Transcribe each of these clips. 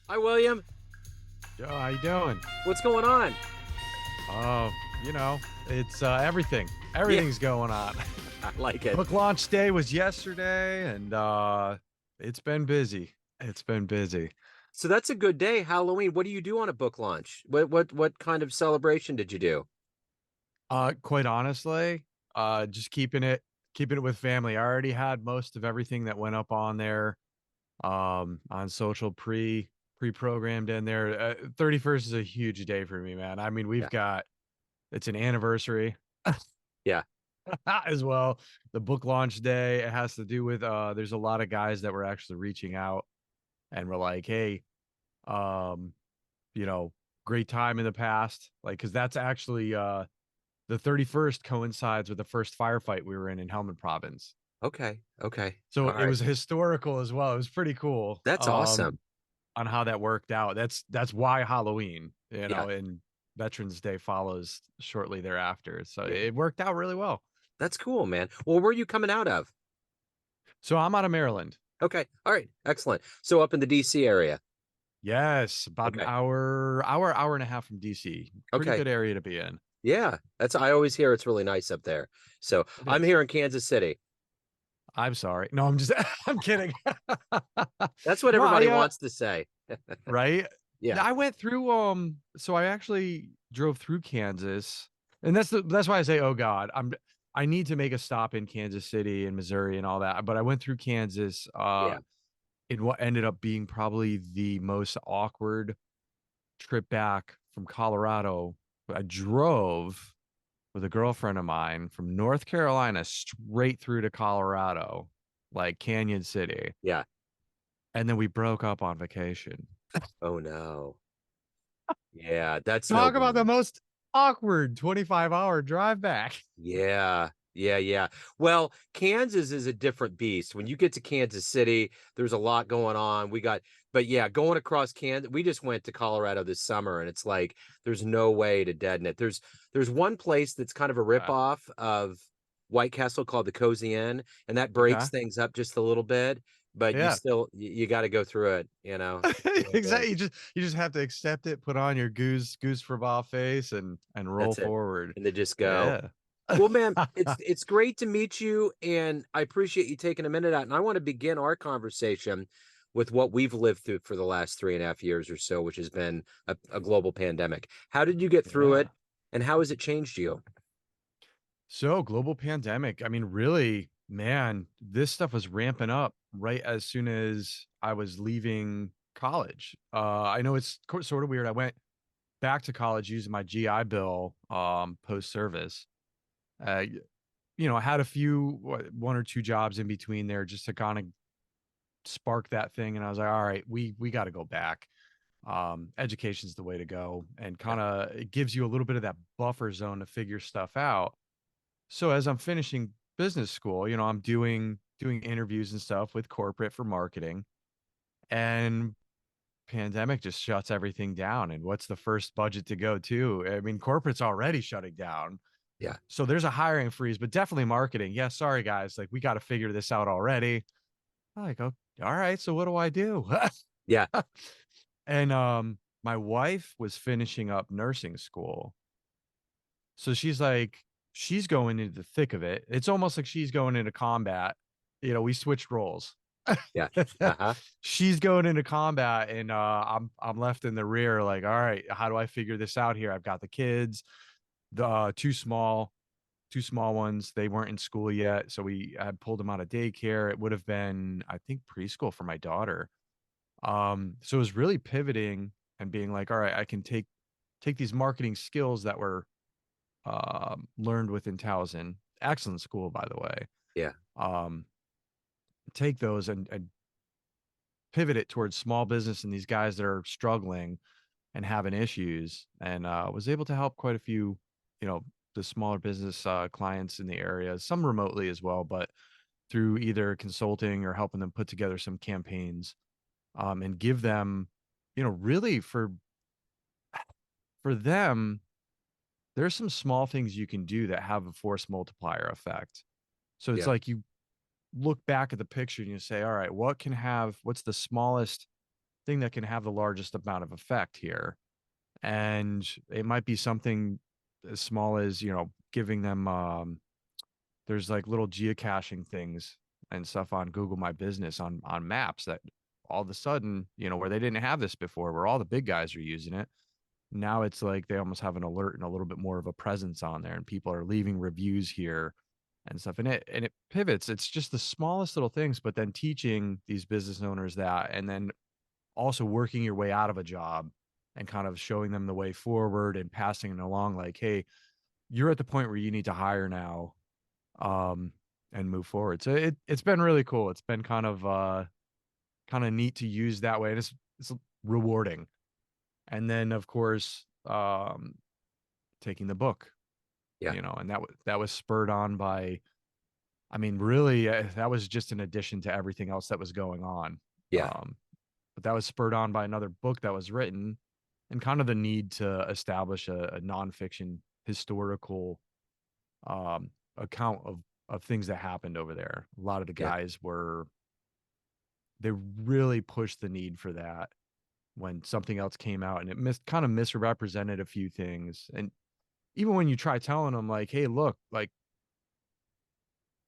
Hi, William. Joe, how you doing? What's going on? Oh, you know, it's everything. Yeah, Everything's going on. I like it. Book launch day was yesterday, and it's been busy. It's been busy. So that's a good day, Halloween. What do you do on a book launch? What kind of celebration did you do? Quite honestly, just keeping it with family. I already had most of everything that went up on there, on social pre-programmed in there. 31st is a huge day for me, man. I mean, Yeah, it's an anniversary. yeah. As well. The book launch day, it has to do with there's a lot of guys that were actually reaching out and were like, hey, um, you know, great time in the past. Like, cause that's actually the 31st coincides with the first firefight we were in Helmand province. Okay, okay. So All it right. was historical as well. It was pretty cool. That's awesome. On how that worked out. That's why Halloween, Yeah, and Veterans Day follows shortly thereafter. So yeah. it worked out really well. That's cool, man. Well, where are you coming out of? So I'm out of Maryland. Okay. All right. Excellent. So up in the DC area. Yes, about an Okay. hour and a half from DC. Pretty Okay. good area to be in. Yeah. I always hear it's really nice up there. So It I'm is. here in Kansas City. I'm sorry. No, I'm just I'm kidding. That's what No, everybody wants to say. right. Yeah. I went through so I actually drove through Kansas. And that's why I say, oh God, I need to make a stop in Kansas City and Missouri and all that. But I went through Kansas Yeah. in what ended up being probably the most awkward trip back from Colorado. I drove with a girlfriend of mine from North Carolina straight through to Colorado, like Canyon City. Yeah. And then we broke up on vacation. Oh no. Yeah, that's no Talk about the good. most awkward 25-hour drive back. Yeah. Yeah, yeah. Well, Kansas is a different beast. When you get to Kansas City, there's a lot going on. But yeah, going across Kansas, we just went to Colorado this summer and it's like there's no way to deaden it. There's one place that's kind of a Okay. ripoff of White Castle called the Cozy Inn, and that breaks Okay. things up just a little bit, but Yeah. you got to go through it. Really do. Exactly. You just have to accept it, put on your goose for ball face and roll That's it. forward. And they just go. Yeah. Well, man, it's great to meet you, and I appreciate you taking a minute out. And I want to begin our conversation with what we've lived through for the last 3.5 years or so, which has been a global pandemic. How did you get through it, Yeah. and how has it changed you? So global pandemic. I mean, really, man, this stuff was ramping up right as soon as I was leaving college. I know it's sort of weird. I went back to college using my GI Bill post service. Uh, I had a few one or two jobs in between there just to kind of spark that thing, and I was like, all right, we got to go back. Education's the way to go, and Yeah, kind of it gives you a little bit of that buffer zone to figure stuff out. So as I'm finishing business school, I'm doing interviews and stuff with corporate for marketing, and pandemic just shuts everything down. And what's the first budget to go to? I mean, corporate's already shutting down. yeah, So there's a hiring freeze, but definitely marketing. Yeah, sorry guys, like we got to figure this out already. I'm like, oh, all right, so what do I do? yeah, And my wife was finishing up nursing school. So she's going into the thick of it. It's almost like she's going into combat. We switched roles. yeah. Uh-huh. She's going into combat, and I'm left in the rear, like, all right, how do I figure this out here? I've got the kids, the two small ones. They weren't in school yet, so we had pulled them out of daycare. It would have been, I think, preschool for my daughter. So it was really pivoting and being like, all right, I can take these marketing skills that were learned within Towson, excellent school, by the way. Yeah, Um, take those and pivot it towards small business and these guys that are struggling and having issues, and was able to help quite a few, you know, the smaller business clients in the area, some remotely as well, but through either consulting or helping them put together some campaigns, and give them, really for them, there's some small things you can do that have a force multiplier effect. So it's yeah, like you look back at the picture and you say, all right, what's the smallest thing that can have the largest amount of effect here. And it might be something as small as, giving them there's like little geocaching things and stuff on Google My Business on maps that all of a sudden, where they didn't have this before, where all the big guys are using it. Now it's like they almost have an alert and a little bit more of a presence on there, and people are leaving reviews here and stuff. And it pivots. It's just the smallest little things, but then teaching these business owners that, and then also working your way out of a job and kind of showing them the way forward and passing it along like, hey, you're at the point where you need to hire now, um, and move forward. So it's been really cool. It's been kind of neat to use that way. And it's rewarding. And then of course, taking the book, Yeah. and that was spurred on by, I mean, really, that was just an addition to everything else that was going on. Yeah. Um, but that was spurred on by another book that was written, and kind of the need to establish a nonfiction historical account of things that happened over there. A lot of the Yeah. guys they really pushed the need for that when something else came out, and it kind of misrepresented a few things. And even when you try telling them like, hey, look, like,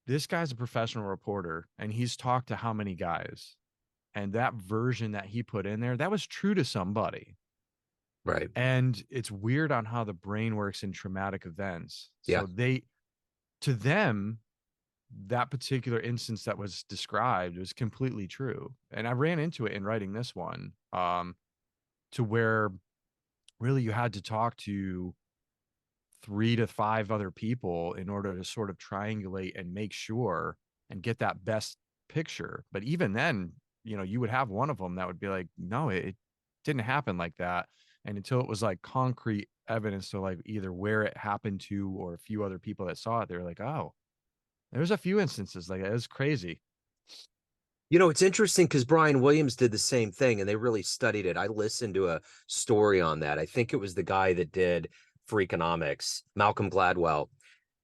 this guy's a professional reporter and he's talked to how many guys, and that version that he put in there, that was true to somebody. Right. And it's weird on how the brain works in traumatic events. Yeah. So to them, that particular instance that was described was completely true. And I ran into it in writing this one, to where really you had to talk to 3 to 5 other people in order to sort of triangulate and make sure and get that best picture. But even then, you would have one of them that would be like, no, it didn't happen like that. And until it was like concrete evidence to like either where it happened to or a few other people that saw it, they were like, oh, there's a few instances like that. It's crazy. It's interesting because Brian Williams did the same thing and they really studied it. I listened to a story on that. I think it was the guy that did Freakonomics, Malcolm Gladwell,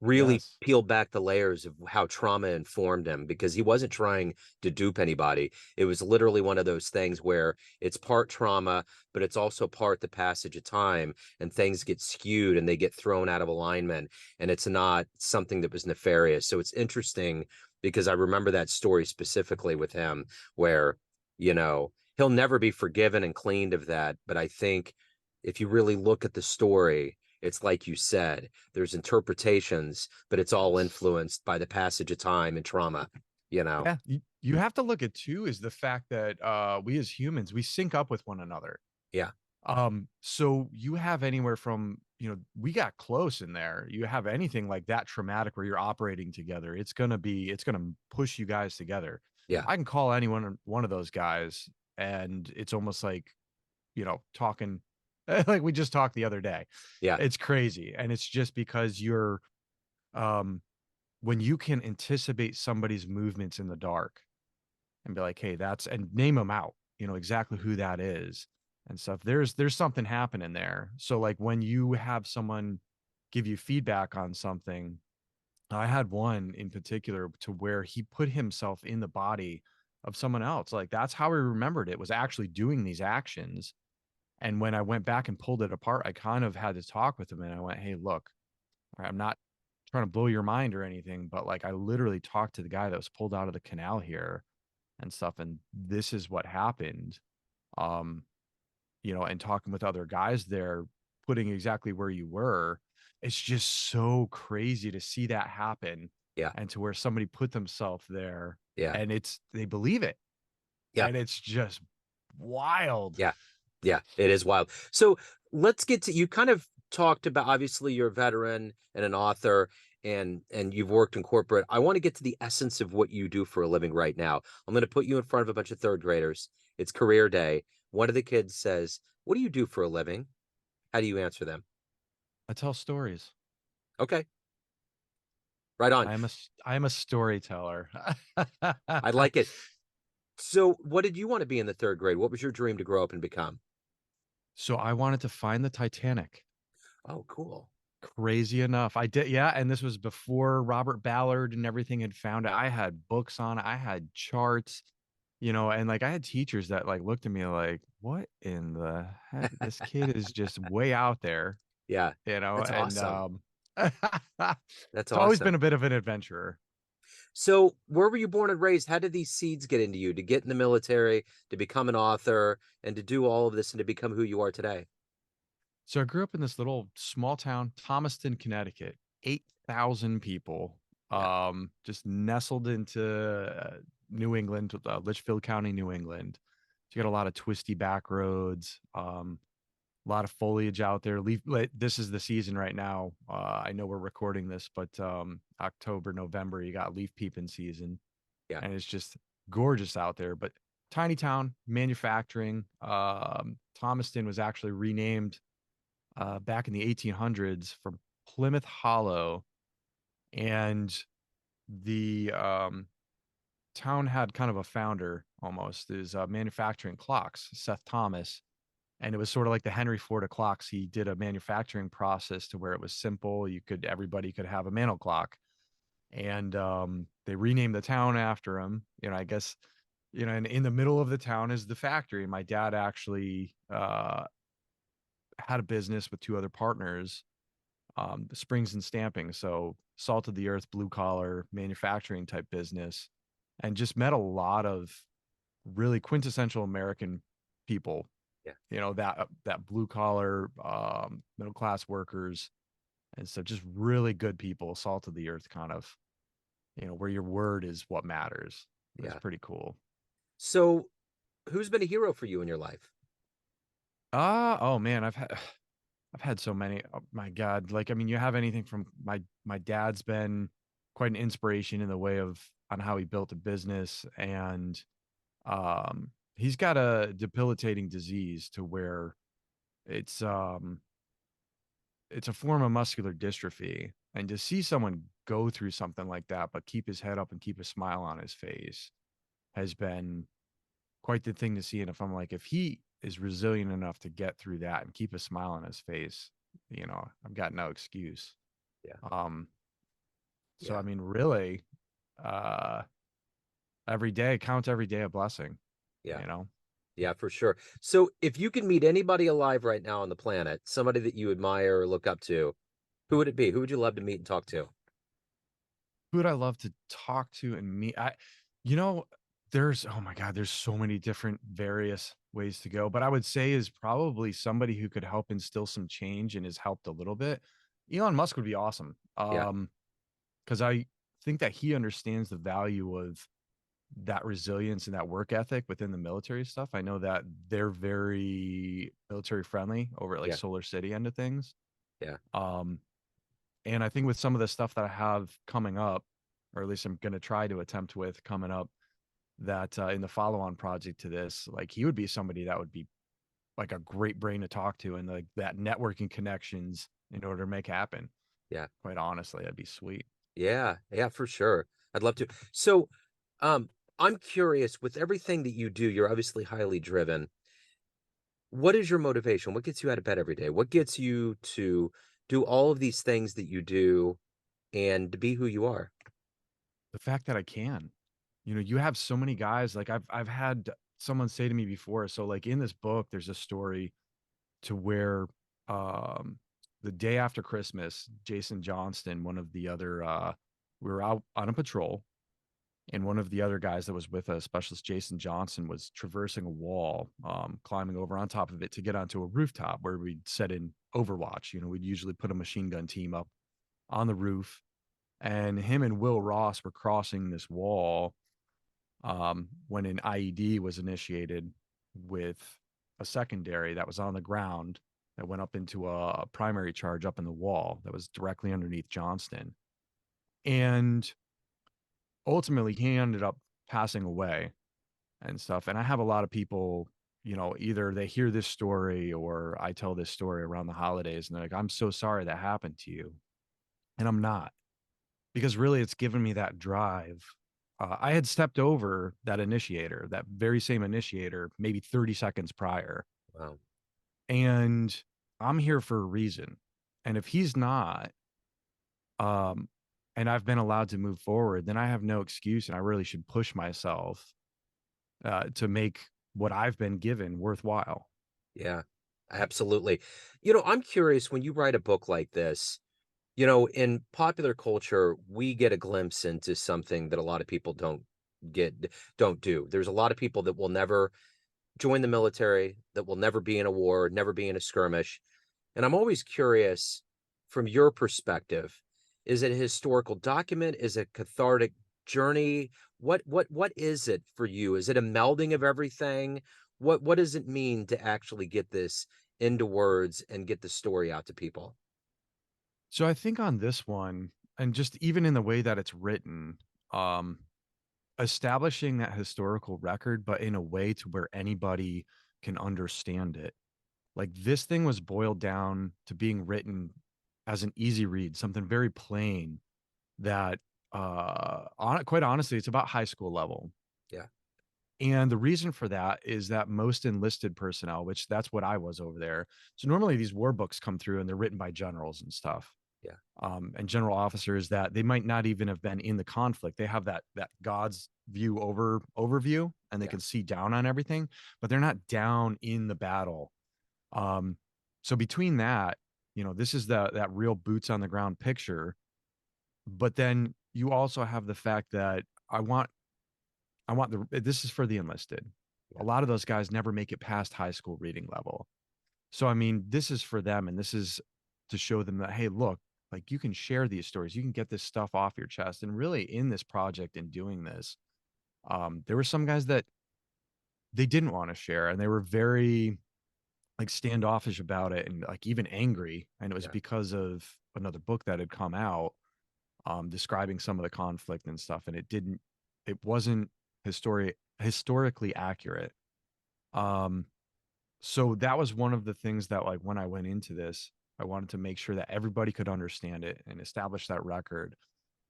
really Yes. peeled back the layers of how trauma informed him because he wasn't trying to dupe anybody. It was literally one of those things where it's part trauma, but it's also part the passage of time and things get skewed and they get thrown out of alignment. And it's not something that was nefarious. So it's interesting because I remember that story specifically with him where, he'll never be forgiven and cleaned of that. But I think if you really look at the story, it's like you said, there's interpretations, but it's all Yes. influenced by the passage of time and trauma, you know? Yeah. You have to look at too is the fact that we as humans, we sync up with one another. Yeah. So you have anywhere from, we got close in there. You have anything like that traumatic where you're operating together, it's gonna push you guys together. Yeah. I can call one of those guys, and it's almost like, talking like we just talked the other day. Yeah. It's crazy. And it's just because um when you can anticipate somebody's movements in the dark and be like, hey, and name them out, exactly who that is and stuff. There's something happening there. So like when you have someone give you feedback on something, I had one in particular to where he put himself in the body of someone else. Like that's how he remembered it, was actually doing these actions. And when I went back and pulled it apart, I kind of had to talk with him and I went, hey, look, all right, I'm not trying to blow your mind or anything, but like I literally talked to the guy that was pulled out of the canal here and stuff, and this is what happened. Um, and talking with other guys there, putting exactly where you were. It's just so crazy to see that happen, Yeah. and to where somebody put themselves there Yeah. and they believe it. Yeah. And it's just wild. Yeah. Yeah. It is wild. So let's get to, you kind of talked about, obviously you're a veteran and an author and you've worked in corporate. I want to get to the essence of what you do for a living right now. I'm going to put you in front of a bunch of third graders. It's career day. One of the kids says, "What do you do for a living?" How do you answer them? I tell stories. Okay. Right on. I am a storyteller. I like it. So, what did you want to be in the third grade? What was your dream to grow up and become? So I wanted to find the Titanic. Oh, cool. Crazy enough. I did, yeah, and this was before Robert Ballard and everything had found it. I had books on it. I had charts. and like I had teachers that like looked at me like, what in the heck? This kid is just way out there, Yeah. That's and awesome. That's it's always been awesome. a bit of an adventurer. So, where were you born and raised? How did these seeds get into you to get in the military, to become an author, and to do all of this and to become who you are today? So I grew up in this little small town, Thomaston, Connecticut, 8,000 people, Yeah. just nestled into New England, Litchfield County, New England. So you got a lot of twisty back roads, a lot of foliage out there. This is the season right now. I know we're recording this, but October, November, you got leaf peeping season, Yeah. and it's just gorgeous out there. But tiny town, manufacturing. Thomaston was actually renamed back in the 1800s from Plymouth Hollow, and the town had kind of a founder almost is manufacturing clocks, Seth Thomas, and it was sort of like the Henry Ford of clocks. He did a manufacturing process to where it was simple. Everybody could have a mantle clock, and they renamed the town after him. I guess and in the middle of the town is the factory. My dad actually had a business with two other partners, springs and stamping. So salt of the earth, blue collar manufacturing type business, and just met a lot of really quintessential American people. Yeah. That blue collar, middle class workers, and so just really good people, salt of the earth kind of. Where your word is what matters. It's Yeah. pretty cool. So, who's been a hero for you in your life? Oh man, I've had so many. Oh, my God. Like, I mean, you have anything from my dad's been quite an inspiration in the way of on how he built a business. And he's got a debilitating disease to where it's um it's a form of muscular dystrophy. And to see someone go through something like that, but keep his head up and keep a smile on his face has been quite the thing to see. And if he is resilient enough to get through that and keep a smile on his face, I've got no excuse. Yeah. Um, so Yeah. I mean, really, uh, every day count every day a blessing, Yeah. you know. Yeah, for sure. So, if you could meet anybody alive right now on the planet, somebody that you admire or look up to, who would it be? Who would you love to meet and talk to? Who would I love to talk to and meet? You know, there's oh my God, there's so many different various ways to go, but I would say is probably somebody who could help instill some change and has helped a little bit. Elon Musk would be awesome. Yeah. Because I think that he understands the value of that resilience and that work ethic within the military stuff. I know that they're very military friendly over at like Yeah. Solar City end of things. Yeah. Um, and I think with some of the stuff that I have coming up, or at least I'm going to try to attempt with coming up, that in the follow on project to this, like he would be somebody that would be like a great brain to talk to and like that networking connections in order to make happen. Yeah. Quite honestly, that'd be sweet. Yeah. Yeah, for sure. I'd love to. So, um, I'm curious with everything that you do, you're obviously highly driven. What is your motivation? What gets you out of bed every day? What gets you to do all of these things that you do and to be who you are? The fact that I can. You have so many guys, like I've had someone say to me before, so like in this book, there's a story to where um the day after Christmas, Jason Johnston, one of the other we were out on a patrol, and one of the other guys that was with us, specialist Jason Johnson, was traversing a wall, climbing over on top of it to get onto a rooftop where we'd set in Overwatch. We'd usually put a machine gun team up on the roof, and him and Will Ross were crossing this wall when an IED was initiated with a secondary that was on the ground that went up into a primary charge up in the wall that was directly underneath Johnston. And ultimately, he ended up passing away and stuff. And I have a lot of people, either they hear this story or I tell this story around the holidays and they're like, I'm so sorry that happened to you. And I'm not, because really it's given me that drive. I had stepped over that initiator, that very same initiator, maybe 30 seconds prior. Wow. And I'm here for a reason. And if he's not, um, and I've been allowed to move forward, then I have no excuse and I really should push myself to make what I've been given worthwhile. Yeah, absolutely. I'm curious when you write a book like this, in popular culture, we get a glimpse into something that a lot of people get don't do. There's a lot of people that will never join the military, that will never be in a war, never be in a skirmish. And I'm always curious from your perspective, is it a historical document? Is it a cathartic journey? What is it for you? Is it a melding of everything? What does it mean to actually get this into words and get the story out to people? So I think on this one, and just even in the way that it's written, um, establishing that historical record, but in a way to where anybody can understand it. Like this thing was boiled down to being written as an easy read, something very plain that quite honestly, it's about high school level. Yeah, And the reason for that is that most enlisted personnel, which that's what I was over there. So normally these war books come through and they're written by generals and stuff, yeah, and general officers that they might not even have been in the conflict. They have that God's view overview, and they yeah, can see down on everything, but they're not down in the battle. Um, so between that, this is that real boots on the ground picture. But then you also have the fact that I want this is for the enlisted. yeah, A lot of those guys never make it past high school reading level. So I mean, this is for them, and this is to show them that, hey, look, like you can share these stories, you can get this stuff off your chest. And really, in this project and doing this, there were some guys that they didn't want to share, and they were very like standoffish about it, and like even angry. And it was yeah. because of another book that had come out, describing some of the conflict and stuff, and it wasn't historically accurate. Um, So that was one of the things that, like, when I went into this, I wanted to make sure that everybody could understand it and establish that record,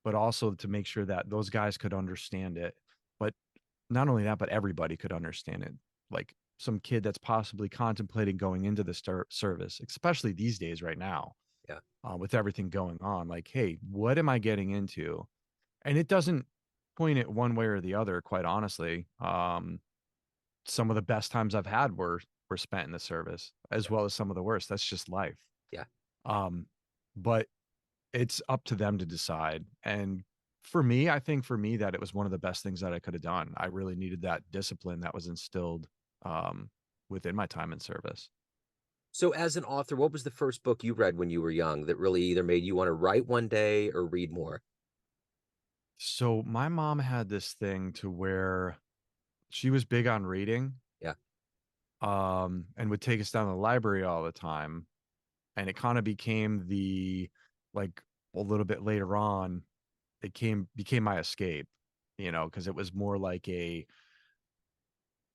but also to make sure that those guys could understand it. But not only that, but everybody could understand it. Like some kid that's possibly contemplating going into the service, especially these days right now, Yeah. with everything going on. Like, hey, what am I getting into? And it doesn't point it one way or the other, quite honestly. Some of the best times I've had were spent in the service, as Yeah, well as some of the worst. That's just life. yeah. Um, but it's up to them to decide. And for me, I think for me that it was one of the best things that I could have done. I really needed that discipline that was instilled um, within my time in service. So as an author, what was the first book you read when you were young that really either made you want to write one day or read more? So my mom had this thing to where she was big on reading, Yeah, and would take us down to the library all the time. And it kind of became like a little bit later on, it became my escape, because it was more like a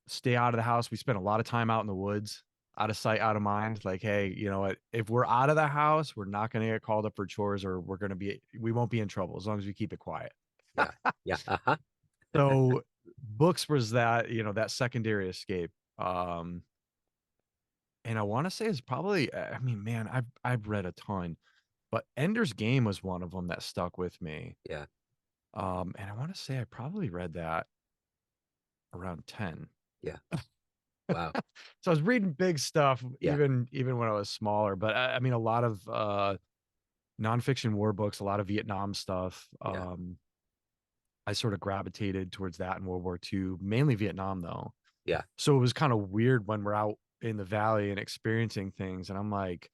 stay out of the house. We spent a lot of time out in the woods, out of sight, out of mind. Like, hey, you know what? If we're out of the house, we're not going to get called up for chores, or we won't be in trouble as long as we keep it quiet. yeah, yeah. Uh-huh. So books was that, that secondary escape. And I want to say it's probably, I mean, man, I've read a ton, but Ender's Game was one of them that stuck with me. Yeah, And I want to say I probably read that around 10. yeah. Wow. So I was reading big stuff Yeah, even when I was smaller, but I mean a lot of nonfiction war books, a lot of Vietnam stuff. yeah, I sort of gravitated towards that in World War II, mainly Vietnam though. yeah, So it was kind of weird when we're out in the valley and experiencing things, and I'm like,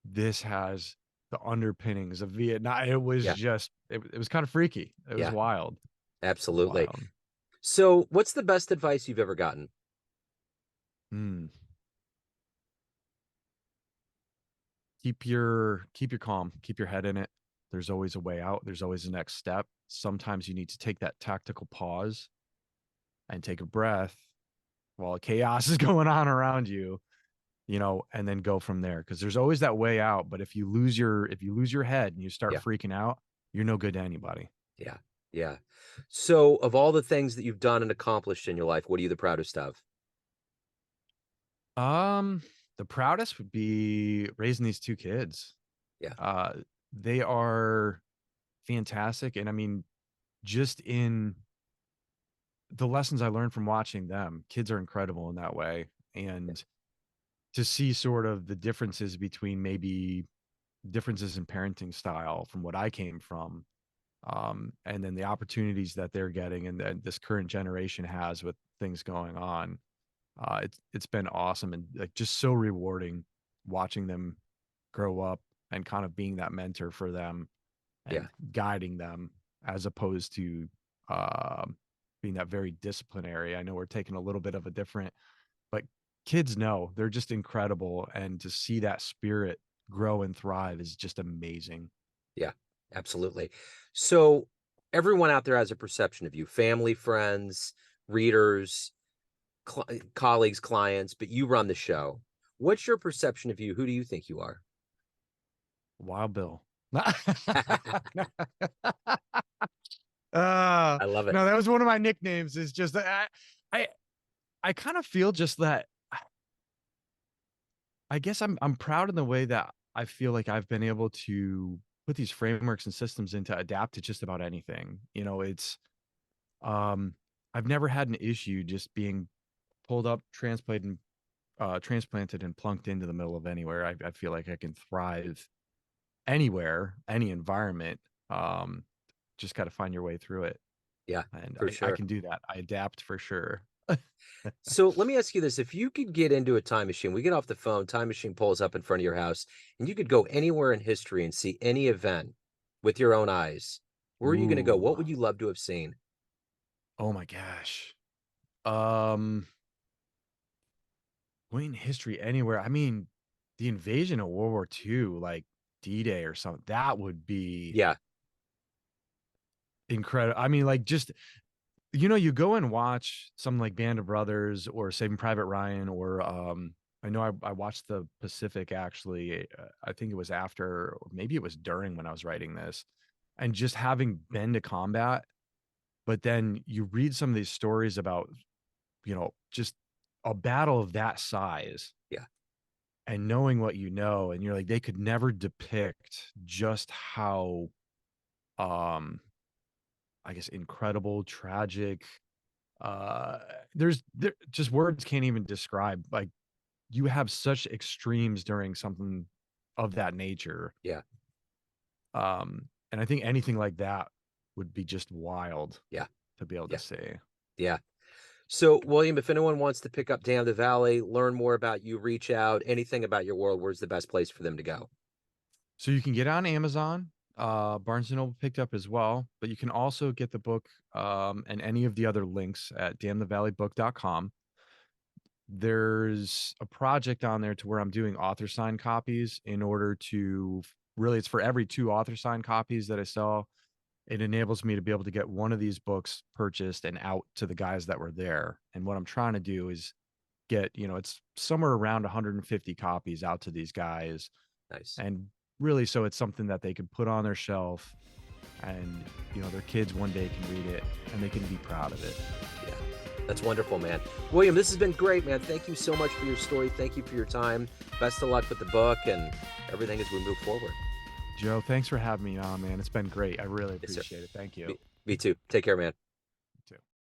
this has the underpinnings of Vietnam. It was yeah, just it was kind of freaky. It was yeah. wild. It was Absolutely. wild. So what's the best advice you've ever gotten? Mm. Keep your calm, keep your head in it. There's always a way out. There's always a next step. Sometimes you need to take that tactical pause and take a breath while chaos is going on around you, and then go from there. Because there's always that way out. But if you lose your head and you start Yeah, freaking out, you're no good to anybody. yeah, yeah. So of all the things that you've done and accomplished in your life, what are you the proudest of? Um, the proudest would be raising these two kids. Yeah, Uh, they are fantastic, and I mean, just in the lessons I learned from watching them. Kids are incredible in that way. Yeah. And to see sort of the differences between maybe differences in parenting style from what I came from, and then the opportunities that they're getting and this current generation has with things going on. It's been awesome and like just so rewarding watching them grow up and kind of being that mentor for them Yeah. and guiding them as opposed to um, being that very disciplinary. I know we're taking a little bit of a different, but kids know they're just incredible, and to see that spirit grow and thrive is just amazing. Yeah, absolutely. So everyone out there has a perception of you, family, friends, readers, colleagues, clients, but you run the show. What's your perception of you? Who do you think you are? Wild Bill. I love it. No, that was one of my nicknames. Is just that I I kind of feel just that I guess I'm proud in the way that I feel like I've been able to put these frameworks and systems in to adapt to just about anything. You know, it's um I've never had an issue just being pulled up, transplanted and plunked into the middle of anywhere. I feel like I can thrive anywhere, any environment. Um, just got to find your way through it. Yeah, And for I sure. can do that. I adapt for sure. So let me ask you this. If you could get into a time machine, we get off the phone, time machine pulls up in front of your house, and you could go anywhere in history and see any event with your own eyes, where are you going to go? Ooh. What would you love to have seen? Oh my gosh. Um, point in history anywhere. I mean, the invasion of World War II, like D-Day or something, that would be Yeah, incredible. I mean, like just you go and watch something like Band of Brothers or Saving Private Ryan or I know I watched the Pacific actually. I think it was after, or maybe it was during when I was writing this, and just having been to combat, but then you read some of these stories about just a battle of that size yeah, and knowing what you know, and you're like they could never depict just how um I guess incredible, tragic, uh there just words can't even describe, like you have such extremes during something of that nature. yeah, And I think anything like that would be just wild yeah, to be able to yeah, see. yeah. So, William, if anyone wants to pick up Dam the Valley, learn more about you, reach out, anything about your world, where's the best place for them to go? So you can get it on Amazon. Barnes and Noble picked up as well, but you can also get the book and any of the other links at damnthevalleybook.com. There's a project on there to where I'm doing author signed copies in order to really, it's for every 2 author signed copies that I sell. It enables me to be able to get one of these books purchased and out to the guys that were there. And what I'm trying to do is get, it's somewhere around 150 copies out to these guys. Nice. And really, so it's something that they could put on their shelf and, their kids one day can read it and they can be proud of it. Yeah, that's wonderful, man. William, this has been great, man. Thank you so much for your story. Thank you for your time. Best of luck with the book and everything as we move forward. Joe, thanks for having me on, man. It's been great. I really Yes, sir. appreciate it. Thank you. Me too. Take care, man.